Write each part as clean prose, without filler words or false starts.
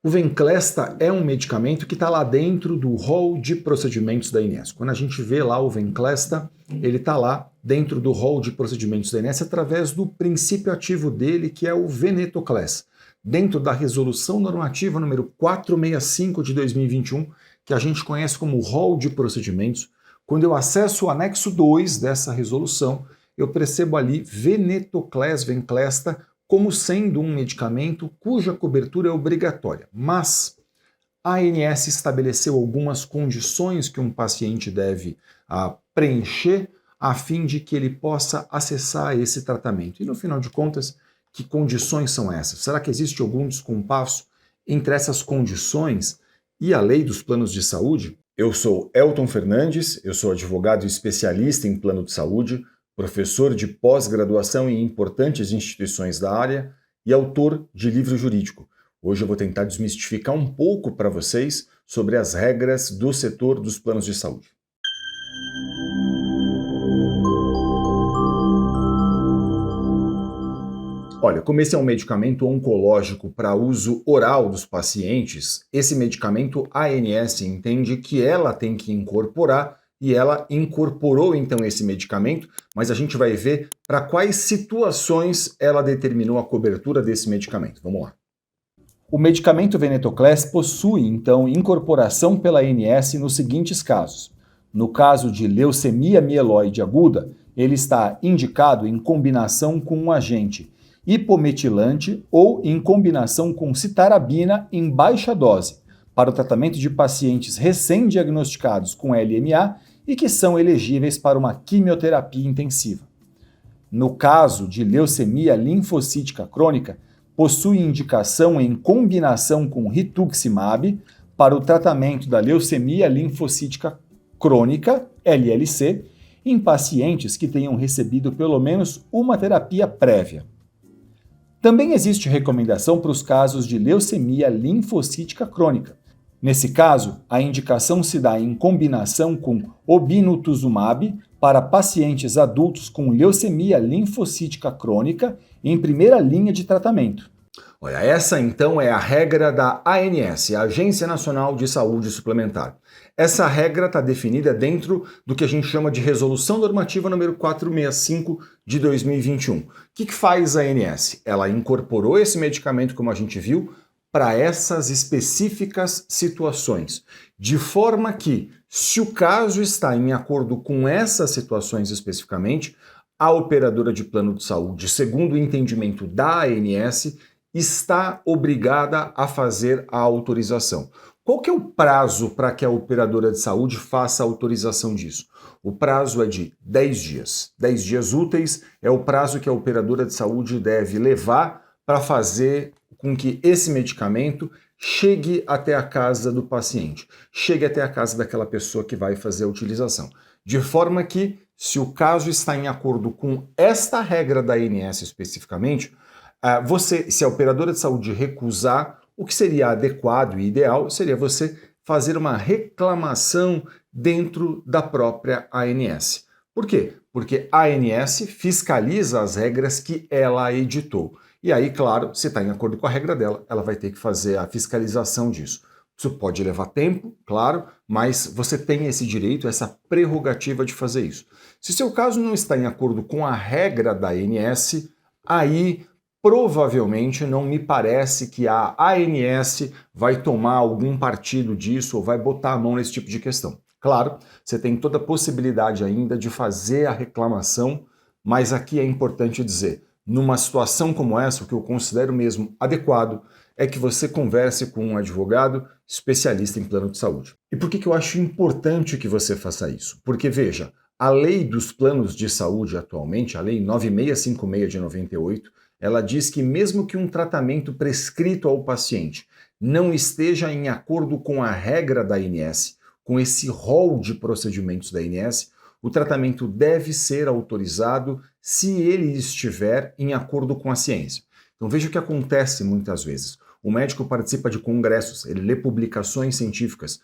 O Venclesta é um medicamento que está lá dentro do rol de procedimentos da ANS. Quando a gente vê lá o Venclesta, ele está lá dentro do rol de procedimentos da ANS através do princípio ativo dele, que é o Venetoclax, dentro da resolução normativa número 465 de 2021, que a gente conhece como rol de procedimentos. Quando eu acesso o anexo 2 dessa resolução, eu percebo ali Venetoclax Venclesta como sendo um medicamento cuja cobertura é obrigatória. Mas a ANS estabeleceu algumas condições que um paciente deve preencher a fim de que ele possa acessar esse tratamento. E no final de contas, que condições são essas? Será que existe algum descompasso entre essas condições e a lei dos planos de saúde? Eu sou Elton Fernandes, eu sou advogado especialista em plano de saúde, professor de pós-graduação em importantes instituições da área e autor de livro jurídico. Hoje eu vou tentar desmistificar um pouco para vocês sobre as regras do setor dos planos de saúde. Olha, como esse é um medicamento oncológico para uso oral dos pacientes, esse medicamento a ANS entende que ela tem que incorporar e ela incorporou então esse medicamento, mas a gente vai ver para quais situações ela determinou a cobertura desse medicamento. Vamos lá. O medicamento Venetoclax possui então incorporação pela ANS nos seguintes casos. No caso de leucemia mieloide aguda, ele está indicado em combinação com um agente hipometilante ou em combinação com citarabina em baixa dose, para o tratamento de pacientes recém-diagnosticados com LMA e que são elegíveis para uma quimioterapia intensiva. No caso de leucemia linfocítica crônica, possui indicação em combinação com rituximab para o tratamento da leucemia linfocítica crônica, LLC, em pacientes que tenham recebido pelo menos uma terapia prévia. Também existe recomendação para os casos de leucemia linfocítica crônica. Nesse caso, a indicação se dá em combinação com obinutuzumab para pacientes adultos com leucemia linfocítica crônica em primeira linha de tratamento. Olha, essa então é a regra da ANS, a Agência Nacional de Saúde Suplementar. Essa regra está definida dentro do que a gente chama de Resolução Normativa número 465 de 2021. O que faz a ANS? Ela incorporou esse medicamento, como a gente viu, para essas específicas situações, de forma que, se o caso está em acordo com essas situações especificamente, a operadora de plano de saúde, segundo o entendimento da ANS, está obrigada a fazer a autorização. Qual que é o prazo para que a operadora de saúde faça a autorização disso? O prazo é de 10 dias. 10 dias úteis é o prazo que a operadora de saúde deve levar para fazer com que esse medicamento chegue até a casa do paciente, chegue até a casa daquela pessoa que vai fazer a utilização. De forma que, se o caso está em acordo com esta regra da ANS especificamente, se a operadora de saúde recusar, o que seria adequado e ideal seria você fazer uma reclamação dentro da própria ANS. Por quê? Porque a ANS fiscaliza as regras que ela editou. E aí, claro, se está em acordo com a regra dela, ela vai ter que fazer a fiscalização disso. Isso pode levar tempo, claro, mas você tem esse direito, essa prerrogativa de fazer isso. Se seu caso não está em acordo com a regra da ANS, aí provavelmente não me parece que a ANS vai tomar algum partido disso ou vai botar a mão nesse tipo de questão. Claro, você tem toda a possibilidade ainda de fazer a reclamação, mas aqui é importante dizer, numa situação como essa, o que eu considero mesmo adequado é que você converse com um advogado especialista em plano de saúde. E por que eu acho importante que você faça isso? Porque, veja, a lei dos planos de saúde atualmente, a lei 9656 de 98, ela diz que mesmo que um tratamento prescrito ao paciente não esteja em acordo com a regra da ANS, com esse rol de procedimentos da ANS, o tratamento deve ser autorizado se ele estiver em acordo com a ciência. Então veja o que acontece muitas vezes. o médico participa de congressos, ele lê publicações científicas,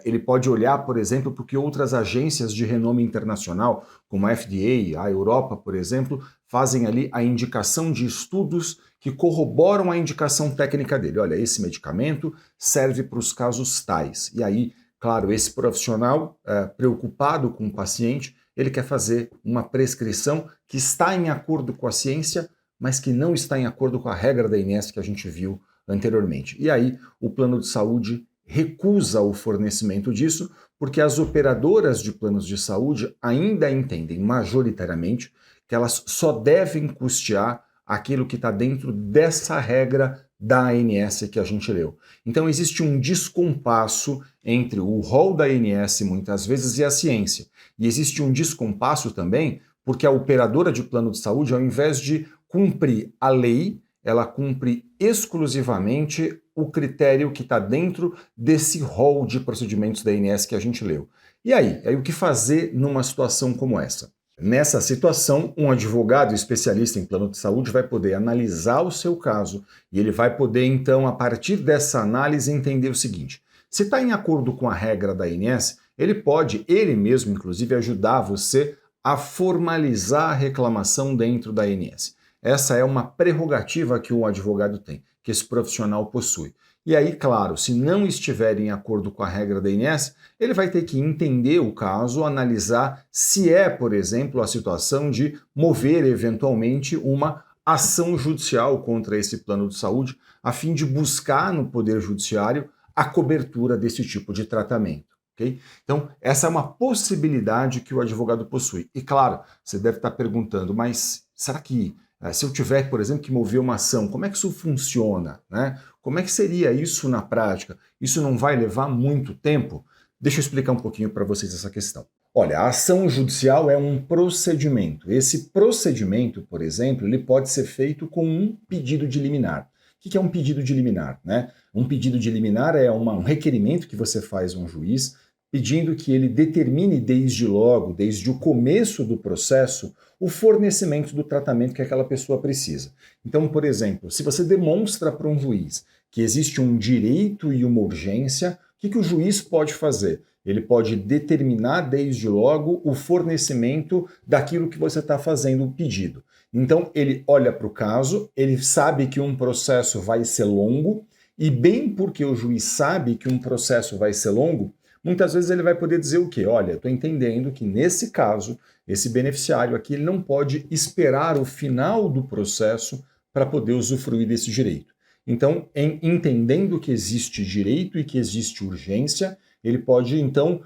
ele pode olhar, por exemplo, porque outras agências de renome internacional, como a FDA, a Europa, por exemplo, fazem ali a indicação de estudos que corroboram a indicação técnica dele. Olha, esse medicamento serve para os casos tais. E aí, claro, esse profissional preocupado com o paciente, ele quer fazer uma prescrição que está em acordo com a ciência, mas que não está em acordo com a regra da ANS que a gente viu anteriormente. E aí, o plano de saúde recusa o fornecimento disso, porque as operadoras de planos de saúde ainda entendem, majoritariamente, que elas só devem custear aquilo que está dentro dessa regra da ANS que a gente leu. Então existe um descompasso entre o rol da ANS, muitas vezes, e a ciência. E existe um descompasso também porque a operadora de plano de saúde, ao invés de cumprir a lei, ela cumpre exclusivamente o critério que está dentro desse rol de procedimentos da ANS que a gente leu. E aí? O que fazer numa situação como essa? Nessa situação, um advogado especialista em plano de saúde vai poder analisar o seu caso e ele vai poder, então, a partir dessa análise, entender o seguinte: se está em acordo com a regra da ANS, ele pode, ele mesmo, inclusive, ajudar você a formalizar a reclamação dentro da ANS. Essa é uma prerrogativa que o advogado tem, que esse profissional possui. E aí, claro, se não estiver em acordo com a regra da ANS, ele vai ter que entender o caso, analisar se é, por exemplo, a situação de mover eventualmente uma ação judicial contra esse plano de saúde, a fim de buscar no Poder Judiciário a cobertura desse tipo de tratamento. Okay? Então, essa é uma possibilidade que o advogado possui. E claro, você deve estar perguntando, mas será que se eu tiver, por exemplo, que mover uma ação, como é que isso funciona, né? Como é que seria isso na prática? Isso não vai levar muito tempo? Deixa eu explicar um pouquinho para vocês essa questão. Olha, a ação judicial é um procedimento. Esse procedimento, por exemplo, ele pode ser feito com um pedido de liminar. O que é um pedido de liminar, né? Um pedido de liminar é um requerimento que você faz a um juiz pedindo que ele determine desde logo, desde o começo do processo, o fornecimento do tratamento que aquela pessoa precisa. Então, por exemplo, se você demonstra para um juiz que existe um direito e uma urgência, o que o juiz pode fazer? Ele pode determinar desde logo o fornecimento daquilo que você está fazendo o pedido. Então, ele olha para o caso, ele sabe que um processo vai ser longo, e bem porque o juiz sabe que um processo vai ser longo, muitas vezes ele vai poder dizer o quê? Olha, estou entendendo que nesse caso, esse beneficiário aqui ele não pode esperar o final do processo para poder usufruir desse direito. Então, entendendo que existe direito e que existe urgência, ele pode, então,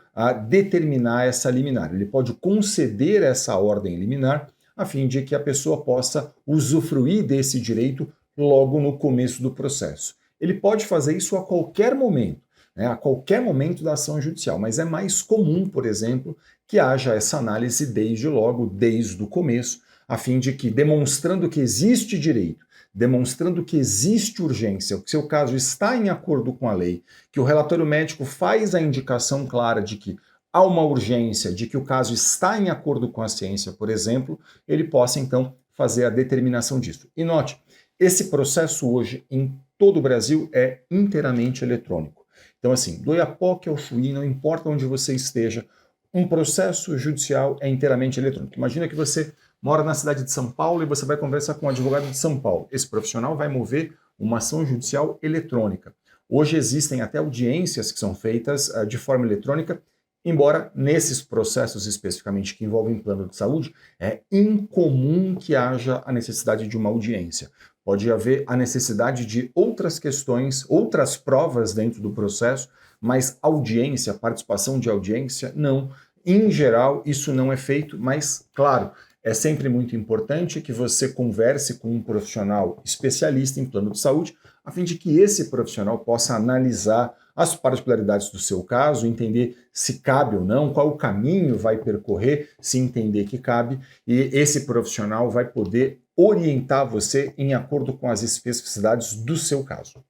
determinar essa liminar. Ele pode conceder essa ordem liminar a fim de que a pessoa possa usufruir desse direito logo no começo do processo. Ele pode fazer isso a qualquer momento. A qualquer momento da ação judicial, mas é mais comum, por exemplo, que haja essa análise desde logo, desde o começo, a fim de que, demonstrando que existe direito, demonstrando que existe urgência, que seu caso está em acordo com a lei, que o relatório médico faz a indicação clara de que há uma urgência, de que o caso está em acordo com a ciência, por exemplo, ele possa, então, fazer a determinação disso. E note, esse processo hoje, em todo o Brasil, é inteiramente eletrônico. Então, assim, do Oiapoque ao Chuí, não importa onde você esteja, um processo judicial é inteiramente eletrônico. Imagina que você mora na cidade de São Paulo e você vai conversar com um advogado de São Paulo. Esse profissional vai mover uma ação judicial eletrônica. Hoje existem até audiências que são feitas de forma eletrônica, embora nesses processos especificamente que envolvem plano de saúde, é incomum que haja a necessidade de uma audiência. Pode haver a necessidade de outras questões, outras provas dentro do processo, mas audiência, participação de audiência, não. Em geral, isso não é feito, mas, claro, é sempre muito importante que você converse com um profissional especialista em plano de saúde, a fim de que esse profissional possa analisar as particularidades do seu caso, entender se cabe ou não, qual o caminho vai percorrer, se entender que cabe, e esse profissional vai poder orientar você em acordo com as especificidades do seu caso.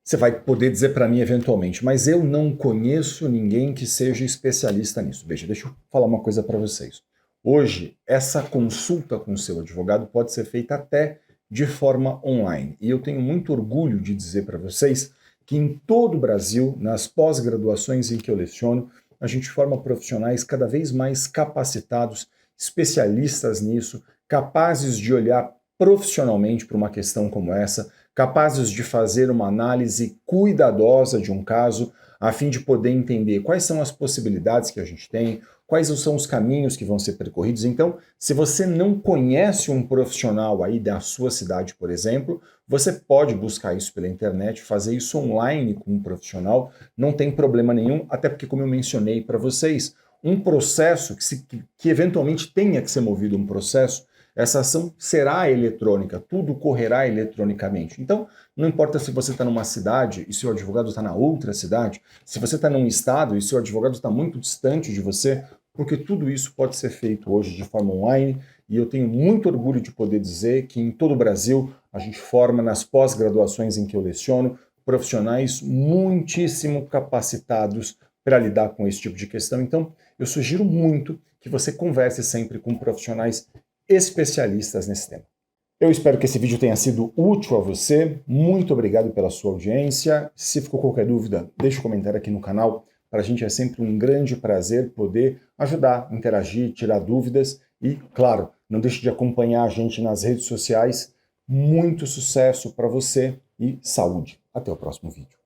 Você vai poder dizer para mim eventualmente, mas eu não conheço ninguém que seja especialista nisso. Veja, deixa eu falar uma coisa para vocês. Hoje, essa consulta com o seu advogado pode ser feita até de forma online. E eu tenho muito orgulho de dizer para vocês que em todo o Brasil, nas pós-graduações em que eu leciono, a gente forma profissionais cada vez mais capacitados, especialistas nisso, capazes de olhar profissionalmente para uma questão como essa, capazes de fazer uma análise cuidadosa de um caso, a fim de poder entender quais são as possibilidades que a gente tem, quais são os caminhos que vão ser percorridos. Então, se você não conhece um profissional aí da sua cidade, por exemplo, você pode buscar isso pela internet, fazer isso online com um profissional, não tem problema nenhum, até porque, como eu mencionei para vocês, um processo que eventualmente tenha que ser movido um processo, essa ação será eletrônica, tudo correrá eletronicamente. Então, não importa se você está numa cidade e seu advogado está na outra cidade, se você está num estado e seu advogado está muito distante de você, porque tudo isso pode ser feito hoje de forma online, e eu tenho muito orgulho de poder dizer que em todo o Brasil a gente forma nas pós-graduações em que eu leciono profissionais muitíssimo capacitados para lidar com esse tipo de questão. Então, eu sugiro muito que você converse sempre com profissionais especialistas nesse tema. Eu espero que esse vídeo tenha sido útil a você. Muito obrigado pela sua audiência. Se ficou qualquer dúvida, deixe um comentário aqui no canal. Para a gente é sempre um grande prazer poder ajudar, interagir, tirar dúvidas e, claro, não deixe de acompanhar a gente nas redes sociais. Muito sucesso para você e saúde. Até o próximo vídeo.